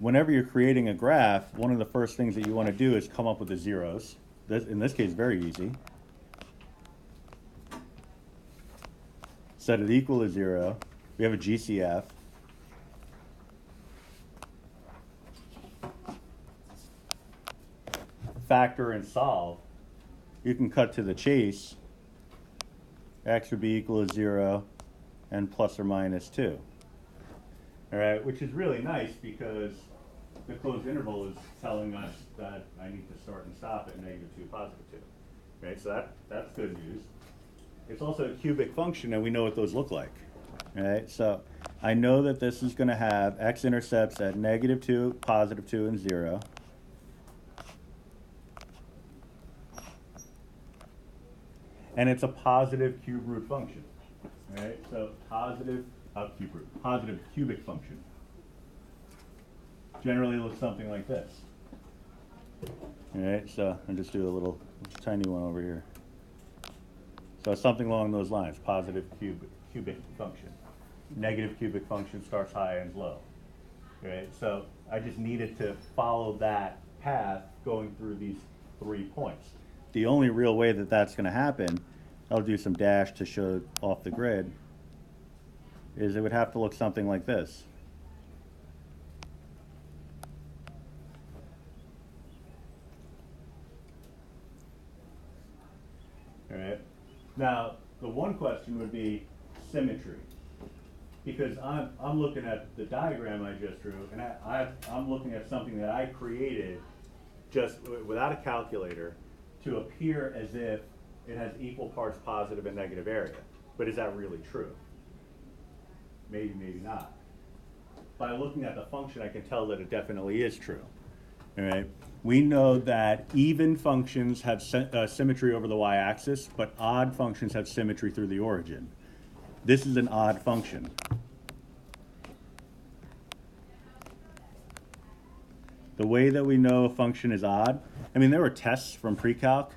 whenever you're creating a graph, one of the first things that you want to do is come up with the zeros. In this case, very easy. Set it equal to 0. We have a GCF. Factor and solve. You can cut to the chase. X would be equal to 0 and plus or minus 2. All right, which is really nice because the closed interval is telling us that I need to start and stop at -2, +2. Right, so that's good news. It's also a cubic function, and we know what those look like. All right, so I know that this is going to have x-intercepts at -2, +2, and 0. And it's a positive cube root function. All right, so positive cubic function. Generally looks something like this. All right, so I'll just do a little tiny one over here. So something along those lines, positive cubic function. Negative cubic function starts high and ends low. All right, so I just needed to follow that path going through these 3 points. The only real way that that's going to happen, I'll do some dash to show off the grid, is it would have to look something like this. All right. Now, the one question would be symmetry, because I'm looking at the diagram I just drew, and I'm looking at something that I created just without a calculator to appear as if it has equal parts positive and negative area. But is that really true? Maybe, maybe not. By looking at the function, I can tell that it definitely is true. All right. We know that even functions have symmetry over the y-axis, but odd functions have symmetry through the origin. This is an odd function. The way that we know a function is odd, I mean, there were tests from pre-calc.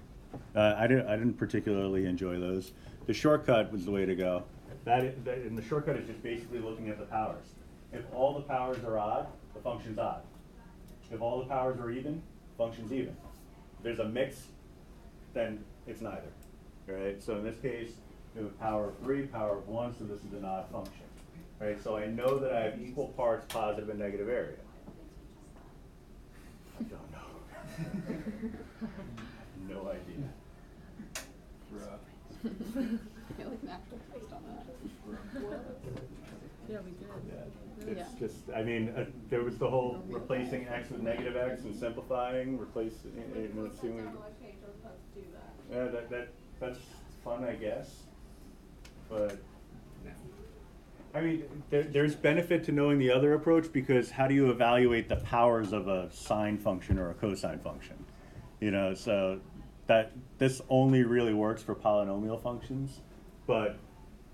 I didn't particularly enjoy those. The shortcut was the way to go. And the shortcut is just basically looking at the powers. If all the powers are odd, the function's odd. If all the powers are even, function's even. If there's a mix, then it's neither. Right? So in this case, we have a power of 3, power of 1, so this is an odd function. Right? So I know that I have equal parts positive and negative area. I don't know. No idea. Yeah, like an actual test on that. Yeah, we did. It's just, I mean, there was the whole replacing x with negative x and simplifying, replacing, assuming. Yeah, that's fun, I guess. But, I mean, there's benefit to knowing the other approach, because how do you evaluate the powers of a sine function or a cosine function? You know, so this only really works for polynomial functions, but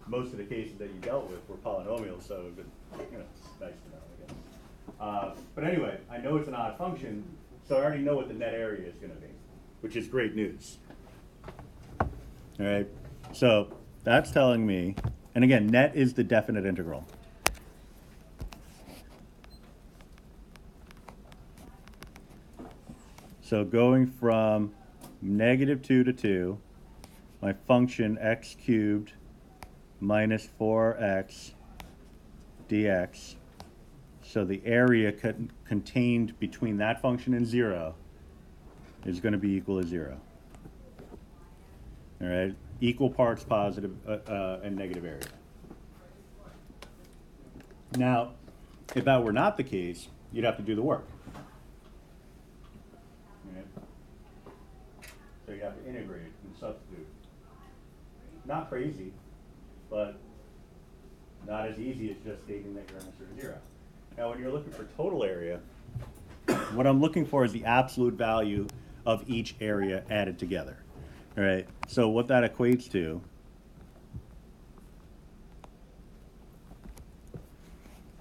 most of the cases that you dealt with were polynomials, so it would, you know, it's nice to know, I guess. But anyway, I know it's an odd function, so I already know what the net area is going to be, which is great news. All right, so that's telling me, and again, net is the definite integral. So going from -2 to 2, my function x cubed minus 4x dx, so the area contained between that function and 0 is going to be equal to 0. All right, equal parts positive and negative area. Now, if that were not the case, you'd have to do the work. Right? So you have to integrate and substitute. Not crazy, but not as easy as just stating that your answer is 0. Now, when you're looking for total area, what I'm looking for is the absolute value of each area added together. All right, so what that equates to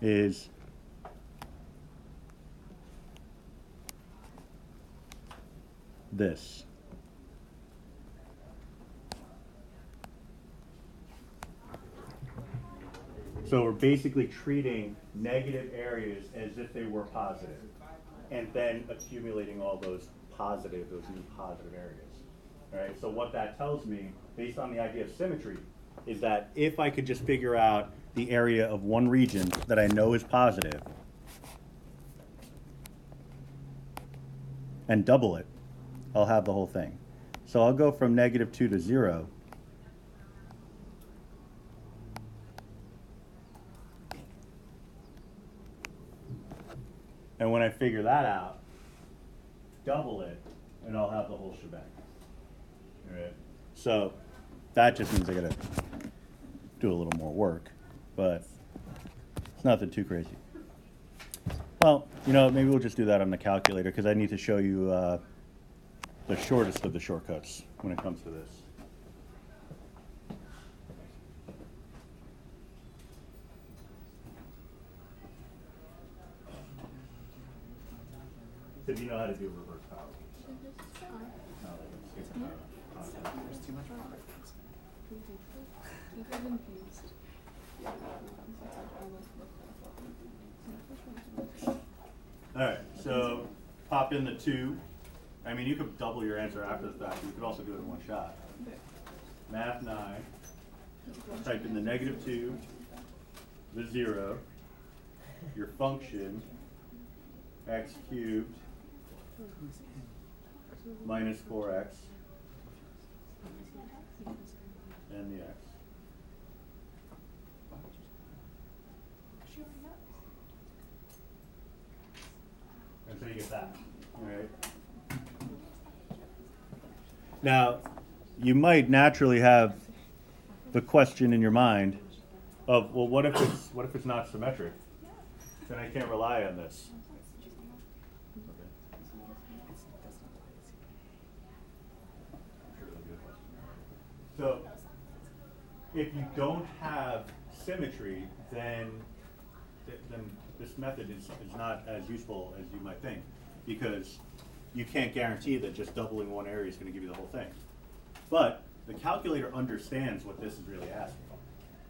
is this. So we're basically treating negative areas as if they were positive, and then accumulating all those new positive areas. All right, so what that tells me, based on the idea of symmetry, is that if I could just figure out the area of one region that I know is positive, and double it, I'll have the whole thing. So I'll go from -2 to 0. And when I figure that out, double it, and I'll have the whole shebang. All right. So that just means I gotta do a little more work, but it's nothing too crazy. Well, you know, maybe we'll just do that on the calculator because I need to show you the shortest of the shortcuts when it comes to this. So do you know how to do reverse power? There's too much water. All right, so pop in the 2. I mean, you could double your answer after the fact. You could also do it in one shot. Math 9. Type in the -2, the 0, your function, x cubed minus 4x, and the x. And so you get that, all right? Now, you might naturally have the question in your mind of, well, what if it's not symmetric? Then I can't rely on this. So, if you don't have symmetry, then this method is not as useful as you might think, because you can't guarantee that just doubling one area is going to give you the whole thing. But the calculator understands what this is really asking,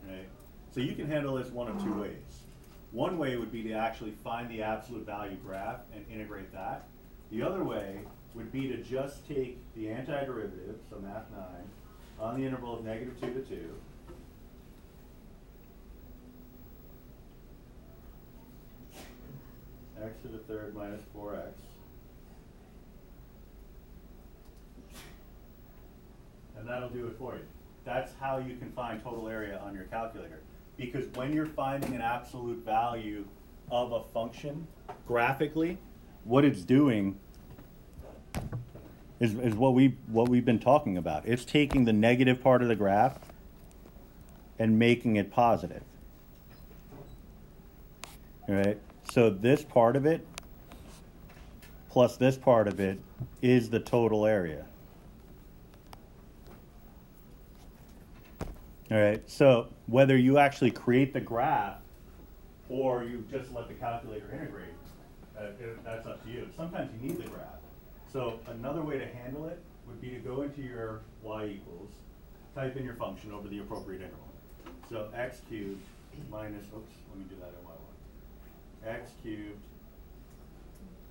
right? So you can handle this one of 2 ways. One way would be to actually find the absolute value graph and integrate that. The other way would be to just take the antiderivative, so math 9, on the interval of -2 to 2, x to the 3rd minus 4x, and that'll do it for you. That's how you can find total area on your calculator. Because when you're finding an absolute value of a function, graphically, what it's doing is what we've been talking about. It's taking the negative part of the graph and making it positive. All right? So this part of it plus this part of it is the total area. All right, so whether you actually create the graph or you just let the calculator integrate, that's up to you. Sometimes you need the graph. So another way to handle it would be to go into your y equals, type in your function over the appropriate interval. So x cubed minus, oops, let me do that in y1. X cubed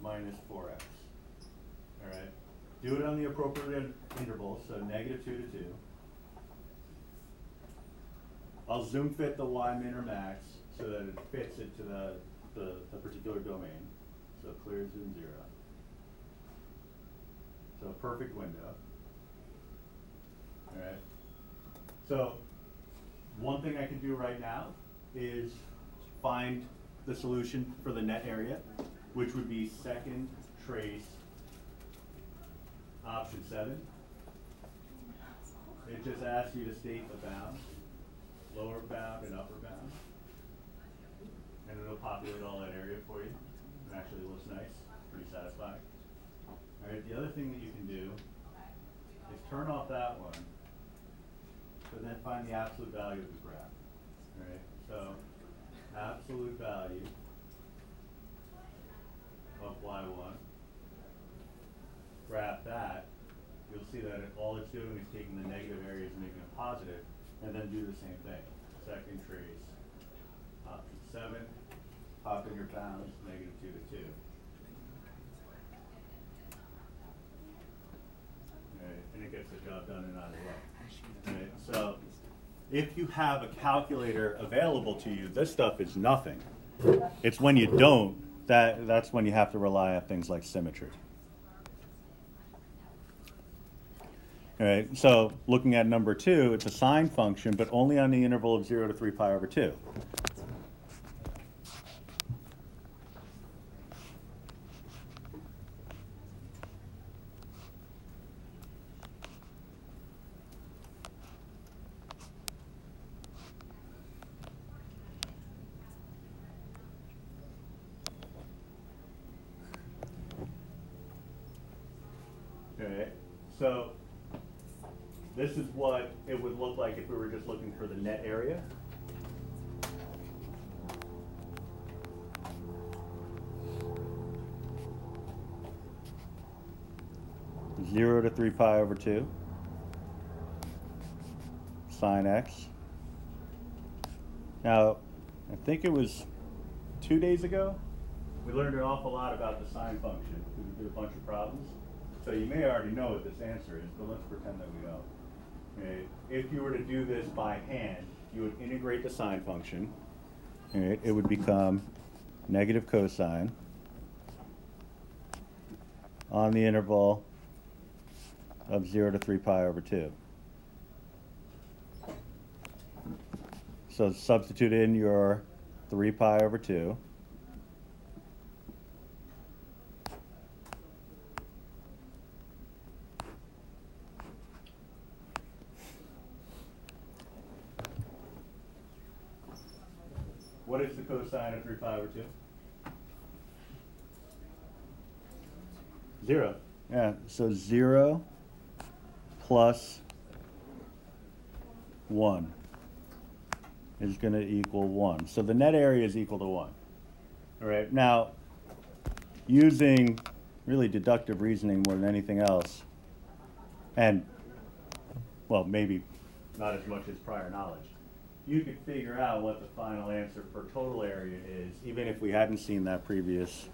minus 4x. All right, do it on the appropriate interval, so -2 to 2. I'll zoom fit the y min or max so that it fits it to the particular domain. So clear zoom 0. So perfect window. All right. So one thing I can do right now is find the solution for the net area, which would be second trace option 7. It just asks you to state the bounds. Lower bound and upper bound, and it'll populate all that area for you. It actually looks nice, pretty satisfying. All right, the other thing that you can do is turn off that one, but then find the absolute value of the graph. All right, so absolute value of y1, graph that. You'll see that all it's doing is taking the negative areas and making it positive. And then do the same thing. Second trace 7, pop in your pounds, negative 2 to 2. Right, and it gets the job done in either way. Right, so if you have a calculator available to you, this stuff is nothing. It's when you don't, that's when you have to rely on things like symmetry. All right, so looking at number 2, it's a sine function, but only on the interval of 0 to 3 pi over 2. Okay, so this is what it would look like if we were just looking for the net area. Zero to 3 pi over 2 sine x. Now, I think it was 2 days ago, we learned an awful lot about the sine function because we did a bunch of problems. So you may already know what this answer is, but let's pretend that we don't. Okay. If you were to do this by hand, you would integrate the sine function. Right. It would become negative cosine on the interval of 0 to 3 pi over 2. So substitute in your 3 pi over 2. What is the cosine of 3 pi over 2? 0. Yeah, so 0 plus 1 is going to equal 1. So the net area is equal to 1. All right, now, using really deductive reasoning more than anything else, and, well, maybe not as much as prior knowledge, you could figure out what the final answer for total area is, even if we hadn't seen that previous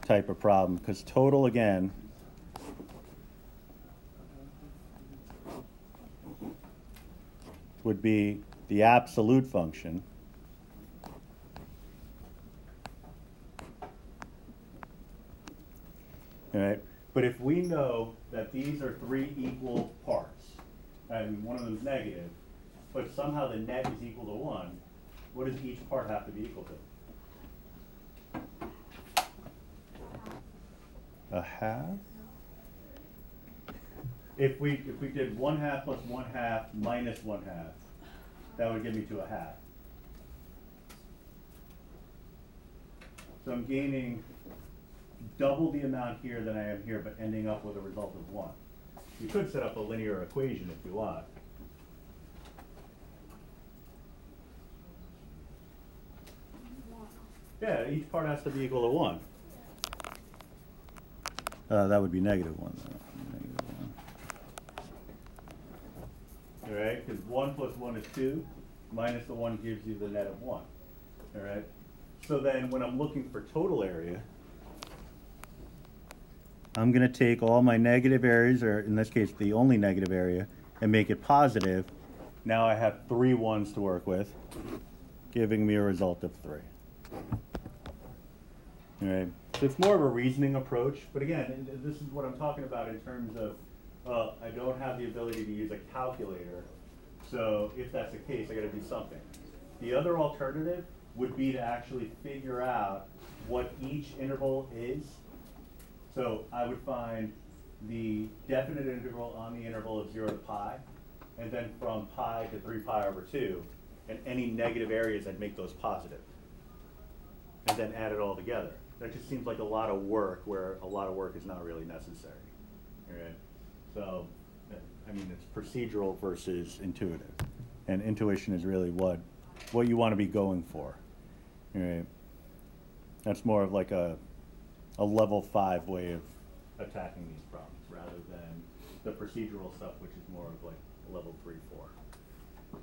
type of problem, because total, again, would be the absolute function all right, but if we know that these are 3 equal parts, and one of them is negative, but somehow the net is equal to 1, what does each part have to be equal to? A half? If we did 1/2 plus 1/2 minus 1/2, that would get me to a half. So I'm gaining double the amount here than I am here, but ending up with a result of 1. You could set up a linear equation if you want. Yeah, each part has to be equal to 1. That would be negative 1, though. Negative 1. All right, because 1 plus 1 is 2, minus the 1 gives you the net of 1. All right, so then when I'm looking for total area, I'm going to take all my negative areas, or in this case, the only negative area, and make it positive. Now I have 3 1s to work with, giving me a result of 3. All right. So it's more of a reasoning approach, but again, this is what I'm talking about in terms of, I don't have the ability to use a calculator, so if that's the case, I got to do something. The other alternative would be to actually figure out what each interval is. So I would find the definite integral on the interval of 0 to pi, and then from pi to 3 pi over 2, and any negative areas, I'd make those positive, and then add it all together. That just seems like a lot of work where a lot of work is not really necessary. Right? So, I mean, it's procedural versus intuitive. And intuition is really what you want to be going for. Right? That's more of like a level 5 way of attacking these problems rather than the procedural stuff, which is more of like a level 3, 4.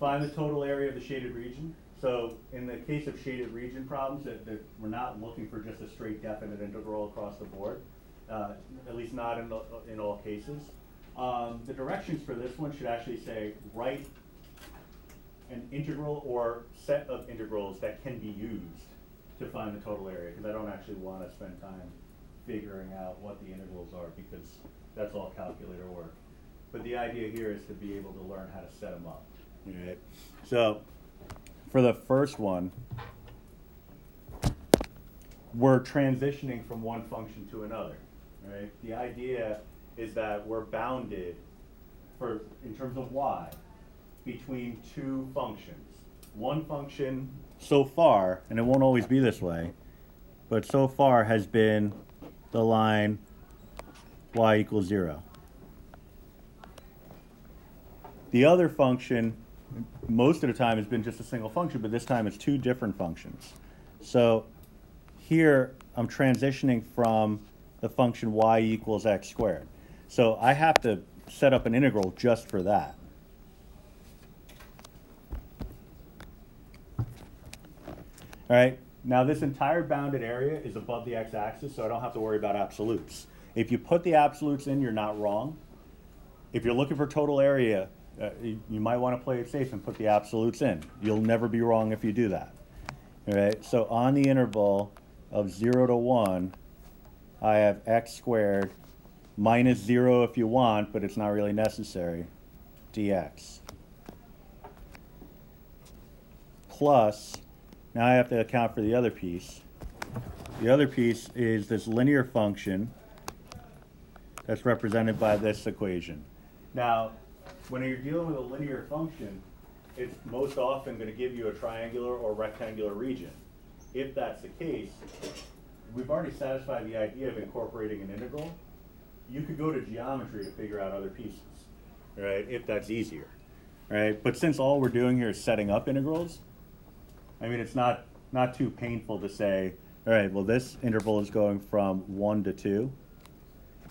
Find the total area of the shaded region. So in the case of shaded region problems, that we're not looking for just a straight definite integral across the board, at least not in all cases. The directions for this one should actually say write an integral or set of integrals that can be used to find the total area, because I don't actually want to spend time figuring out what the integrals are, because that's all calculator work. But the idea here is to be able to learn how to set them up. All right. So for the first one, we're transitioning from one function to another. Right? The idea is that we're bounded in terms of y, between two functions. One function so far, and it won't always be this way, but so far has been the line y equals 0. The other function, most of the time, has been just a single function, but this time it's two different functions. So here I'm transitioning from the function y equals x squared. So I have to set up an integral just for that. All right, now this entire bounded area is above the x-axis, so I don't have to worry about absolutes. If you put the absolutes in, you're not wrong. If you're looking for total area, you might want to play it safe and put the absolutes in. You'll never be wrong if you do that. All right, so on the interval of 0 to 1, I have x squared minus 0 if you want, but it's not really necessary, dx. Plus, now I have to account for the other piece. The other piece is this linear function that's represented by this equation. Now, when you're dealing with a linear function, it's most often going to give you a triangular or rectangular region. If that's the case, we've already satisfied the idea of incorporating an integral. You could go to geometry to figure out other pieces, right, if that's easier, right? But since all we're doing here is setting up integrals, I mean, it's not too painful to say, all right, well, this interval is going from 1 to 2,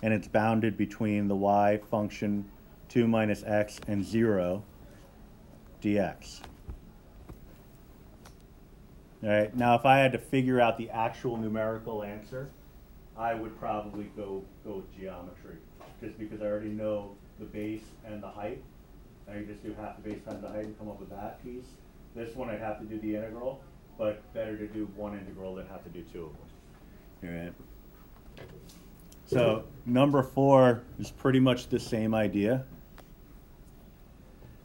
and it's bounded between the y function 2 minus x and 0 dx. All right, now if I had to figure out the actual numerical answer, I would probably go with geometry, just because I already know the base and the height. I can just do half the base times the height and come up with that piece. This one I'd have to do the integral, but better to do one integral than have to do two of them. All right. So number 4 is pretty much the same idea.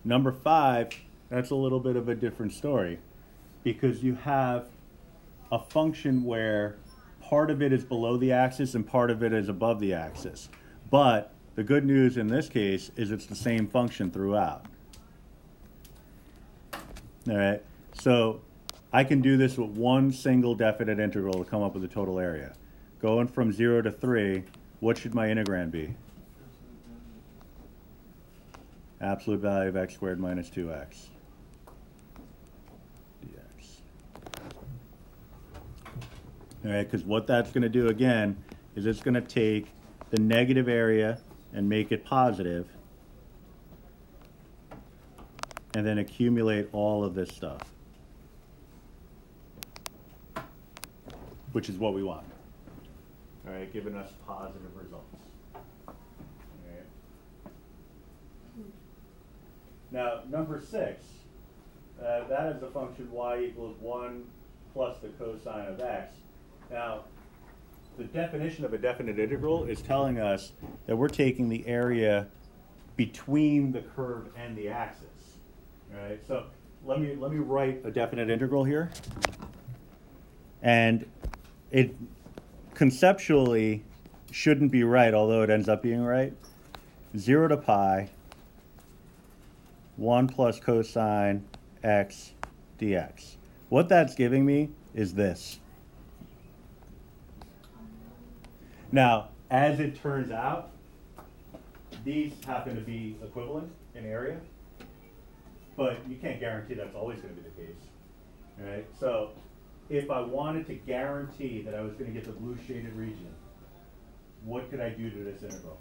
Number 5, that's a little bit of a different story, because you have a function where part of it is below the axis and part of it is above the axis. But the good news in this case is it's the same function throughout. All right, so I can do this with one single definite integral to come up with the total area. Going from 0 to 3, what should my integrand be? Absolute value of x squared minus 2x dx. All right, because what that's going to do again is it's going to take the negative area and make it positive, and then accumulate all of this stuff, which is what we want. All right, giving us positive results. All right. Now, number 6, that is the function y equals 1 plus the cosine of x. Now, the definition of a definite integral is telling us that we're taking the area between the curve and the axis. All right, so let me write a definite integral here. And it conceptually shouldn't be right, although it ends up being right. 0 to pi, 1 plus cosine x dx. What that's giving me is this. Now, as it turns out, these happen to be equivalent in area, but you can't guarantee that's always going to be the case. All right? So if I wanted to guarantee that I was going to get the blue shaded region, what could I do to this integral?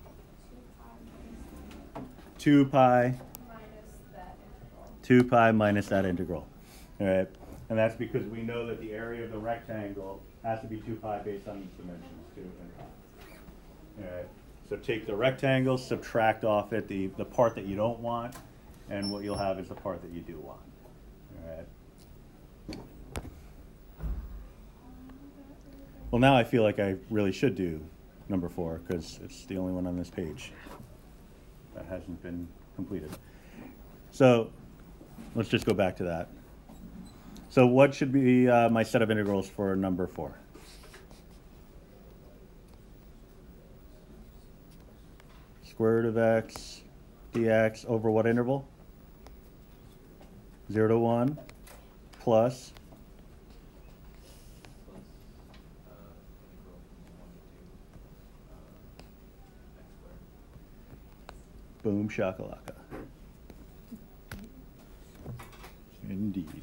2 pi minus that integral. All right. And that's because we know that the area of the rectangle has to be 2 pi based on these dimensions, 2 and pi. All right. So take the rectangle, subtract off it the part that you don't want, and what you'll have is the part that you do want. All right. Well, now I feel like I really should do number 4 because it's the only one on this page that hasn't been completed. So let's just go back to that. So what should be my set of integrals for number 4? Square root of x dx over what interval? 0 to 1 plus boom shakalaka. Indeed.